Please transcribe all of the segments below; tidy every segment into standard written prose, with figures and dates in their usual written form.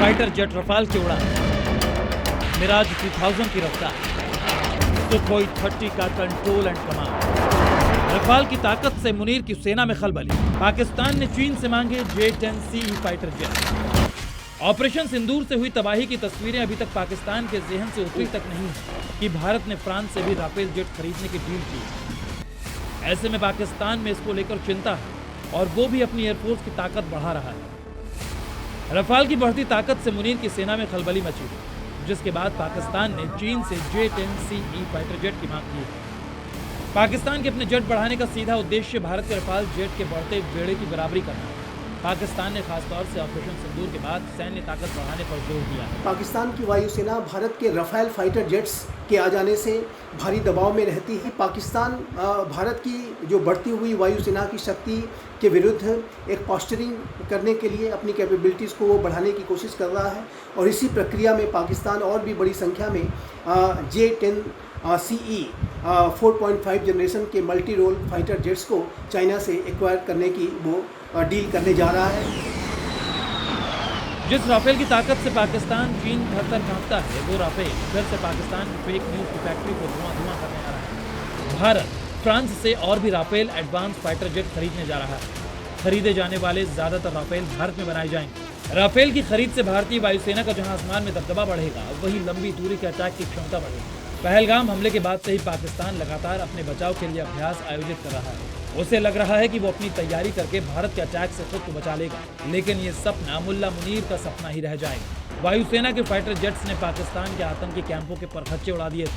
Fighter jet Rafale की उड़ान, मिराज 2000 की रफ्तार, सुखोई 30 का कंट्रोल एंड कमांड। रफाल की ताकत से मुनीर की सेना में खलबली। पाकिस्तान ने चीन से मांगे J-10C फाइटर जेट। ऑपरेशन सिंदूर से हुई तबाही की तस्वीरें अभी तक पाकिस्तान के ज़हन से उतरी तक नहीं है कि भारत ने फ्रांस से भी राफेल जेट खरीदने की डील की। ऐसे में पाकिस्तान में इसको लेकर चिंता है और वो भी अपनी एयरफोर्स की ताकत बढ़ा रहा है। रफाल की बढ़ती ताकत से मुनीर की सेना में खलबली मची, जिसके बाद पाकिस्तान ने चीन से J-10C फाइटर जेट की मांग की है। पाकिस्तान के अपने जेट बढ़ाने का सीधा उद्देश्य भारत के रफाल जेट के बढ़ते बेड़े की बराबरी करना है। पाकिस्तान ने खासतौर से ऑपरेशन सिंदूर के बाद सैन्य ताकत बढ़ाने पर जोर दिया है। पाकिस्तान की वायुसेना भारत के रफाल फाइटर जेट्स के आ जाने से भारी दबाव में रहती है। पाकिस्तान भारत की जो बढ़ती हुई वायुसेना की शक्ति के विरुद्ध एक पोस्चरिंग करने के लिए अपनी कैपेबिलिटीज़ को वो बढ़ाने की कोशिश कर रहा है और इसी प्रक्रिया में पाकिस्तान और भी बड़ी संख्या में J-10C 4.5 जनरेशन के मल्टी रोल फाइटर जेट्स को चाइना से एक्वायर करने की वो डील करने जा रहा है। जिस राफेल की ताकत से पाकिस्तान चीन थर-थर कांपता है, वो राफेल फिर से पाकिस्तान की फेक न्यूज की फैक्ट्री को धुआं करने आ रहा है। भारत फ्रांस से और भी राफेल एडवांस फाइटर जेट खरीदने जा रहा है। खरीदे जाने वाले ज्यादातर राफेल भारत में बनाए जाएंगे। राफेल की खरीद से भारतीय वायुसेना का जहां आसमान में दबदबा बढ़ेगा, वहीं लंबी दूरी के अटैक की क्षमता बढ़ेगी। पहलगाम हमले के बाद से ही पाकिस्तान लगातार अपने बचाव के लिए अभ्यास आयोजित कर रहा है। उसे लग रहा है कि वो अपनी तैयारी करके भारत के अटैक से खुद को बचा लेगा, लेकिन ये सपना मुल्ला मुनीर का सपना ही रह जाएगा। वायुसेना के फाइटर जेट्स ने पाकिस्तान के आतंकी कैंपों के परखच्चे उड़ा दिए थे।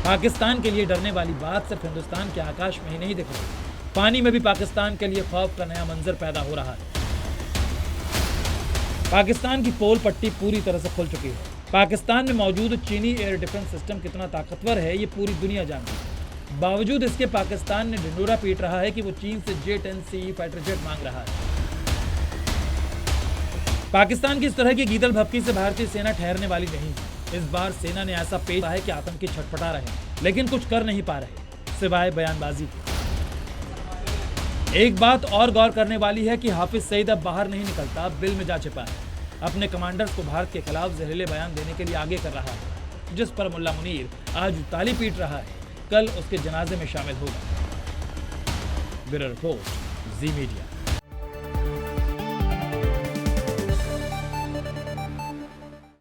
पाकिस्तान के लिए डरने वाली बात सिर्फ हिंदुस्तान के आकाश में ही नहीं दिख रही, पानी में भी पाकिस्तान के लिए खौफ का नया मंजर पैदा हो रहा है। पाकिस्तान की पोल पट्टी पूरी तरह से खुल चुकी है। पाकिस्तान में मौजूद चीनी एयर डिफेंस सिस्टम कितना ताकतवर है, ये पूरी दुनिया जानती है। बावजूद इसके पाकिस्तान ने ढिंढोरा पीट रहा है कि वो चीन से J-10C फाइटर जेट मांग रहा है। पाकिस्तान की इस तरह की गीदड़ भभकी से भारतीय सेना ठहरने वाली नहीं है। इस बार सेना ने ऐसा पेश किया है कि आतंकी छटपटा रहे हैं, लेकिन कुछ कर नहीं पा रहे सिवाय बयानबाजी के। एक बात और गौर करने वाली है कि हाफिज सईद अब बाहर नहीं निकलता, बिल में जा छिपा है। अपने कमांडर्स को भारत के खिलाफ जहरीले बयान देने के लिए आगे कर रहा है, जिस पर मुल्ला मुनीर आज ताली पीट रहा है, कल उसके जनाजे में शामिल होगा। ब्यूरो रिपोर्ट, जी मीडिया।